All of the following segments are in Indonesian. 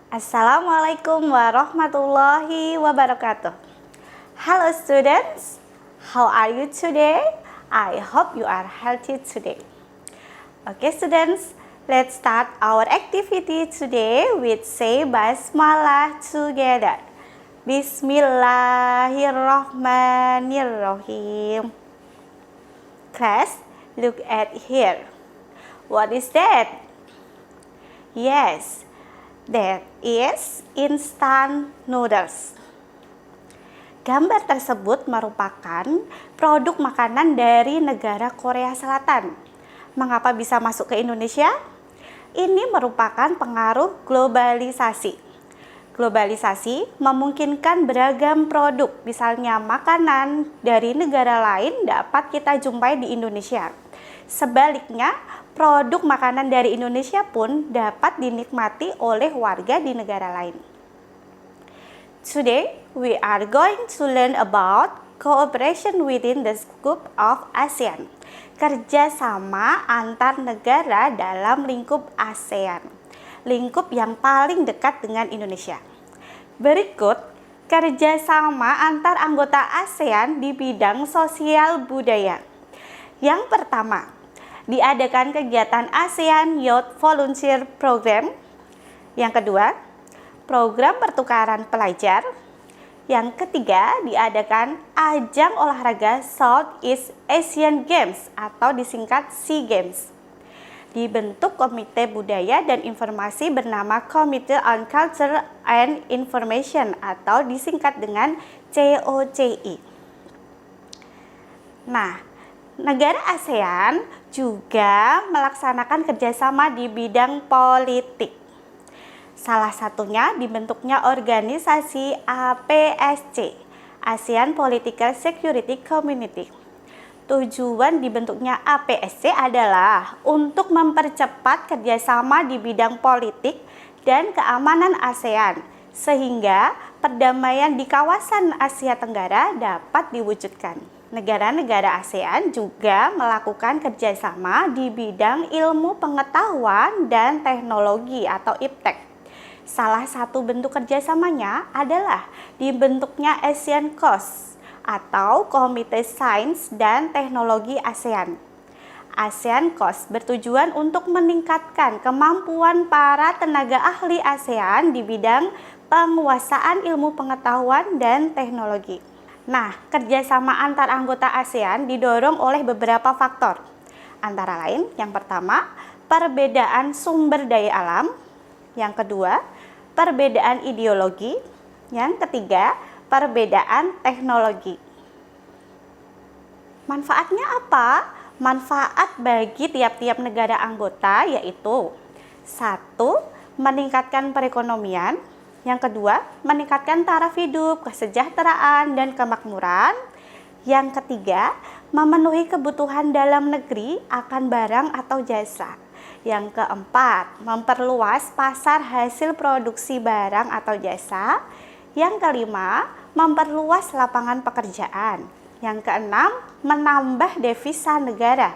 Assalamualaikum warahmatullahi wabarakatuh. Hello students, how are you today? I hope you are healthy today. Okay students, let's start our activity today with say Basmalah together. Bismillahirrahmanirrahim. Class, look at here. What is that? Yes, that is instant noodles. Gambar tersebut merupakan produk makanan dari negara Korea Selatan. Mengapa bisa masuk ke Indonesia? Ini merupakan pengaruh globalisasi. Globalisasi memungkinkan beragam produk, misalnya makanan dari negara lain dapat kita jumpai di Indonesia. Sebaliknya, produk makanan dari Indonesia pun dapat dinikmati oleh warga di negara lain. Today, we are going to learn about cooperation within the scope of ASEAN. Kerjasama antar negara dalam lingkup ASEAN. Lingkup yang paling dekat dengan Indonesia. Berikut kerjasama antar anggota ASEAN di bidang sosial budaya. Yang pertama, diadakan kegiatan ASEAN Youth Volunteer Program. Yang kedua, program pertukaran pelajar. Yang ketiga, diadakan ajang olahraga Southeast Asian Games atau disingkat SEA Games. Dibentuk Komite Budaya dan Informasi bernama Committee on Culture and Information atau disingkat dengan COCI. Nah, negara ASEAN juga melaksanakan kerjasama di bidang politik. Salah satunya dibentuknya organisasi APSC, ASEAN Political Security Community. Tujuan dibentuknya APSC adalah untuk mempercepat kerjasama di bidang politik dan keamanan ASEAN, sehingga perdamaian di kawasan Asia Tenggara dapat diwujudkan. Negara-negara ASEAN juga melakukan kerjasama di bidang ilmu pengetahuan dan teknologi atau IPTEK. Salah satu bentuk kerjasamanya adalah dibentuknya ASEAN COS atau Komite Sains dan Teknologi ASEAN. ASEAN COS bertujuan untuk meningkatkan kemampuan para tenaga ahli ASEAN di bidang penguasaan ilmu pengetahuan dan teknologi. Nah, kerjasama antar anggota ASEAN didorong oleh beberapa faktor. Antara lain, yang pertama, perbedaan sumber daya alam. Yang kedua, perbedaan ideologi. Yang ketiga, perbedaan teknologi. Manfaatnya apa? Manfaat bagi tiap-tiap negara anggota yaitu 1. Meningkatkan perekonomian. Yang kedua, meningkatkan taraf hidup, kesejahteraan, dan kemakmuran. Yang ketiga, memenuhi kebutuhan dalam negeri akan barang atau jasa. Yang keempat, memperluas pasar hasil produksi barang atau jasa. Yang kelima, memperluas lapangan pekerjaan. Yang keenam, menambah devisa negara.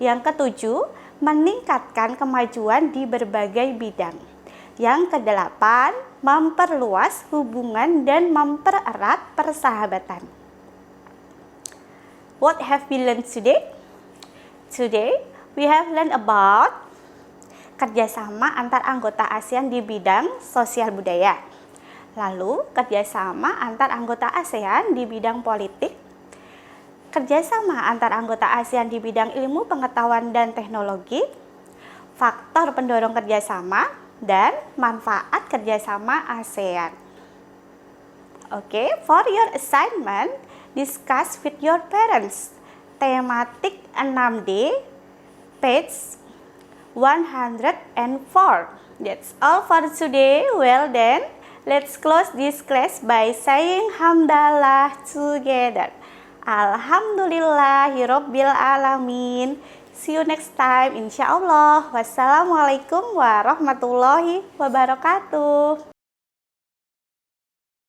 Yang ketujuh, meningkatkan kemajuan di berbagai bidang. Yang kedelapan, memperluas hubungan dan mempererat persahabatan. What have we learned today? Today, we have learned about kerjasama antar anggota ASEAN di bidang sosial budaya. Lalu, kerjasama antar anggota ASEAN di bidang politik. Kerjasama antar anggota ASEAN di bidang ilmu pengetahuan dan teknologi. Faktor pendorong kerjasama dan manfaat kerjasama ASEAN. Oke, for your assignment, discuss with your parents. Tematik 6D, page 104. That's all for today. Well then, let's close this class by saying hamdalah together. Alhamdulillahirabbil alamin. See you next time insyaallah. Wassalamualaikum warahmatullahi wabarakatuh.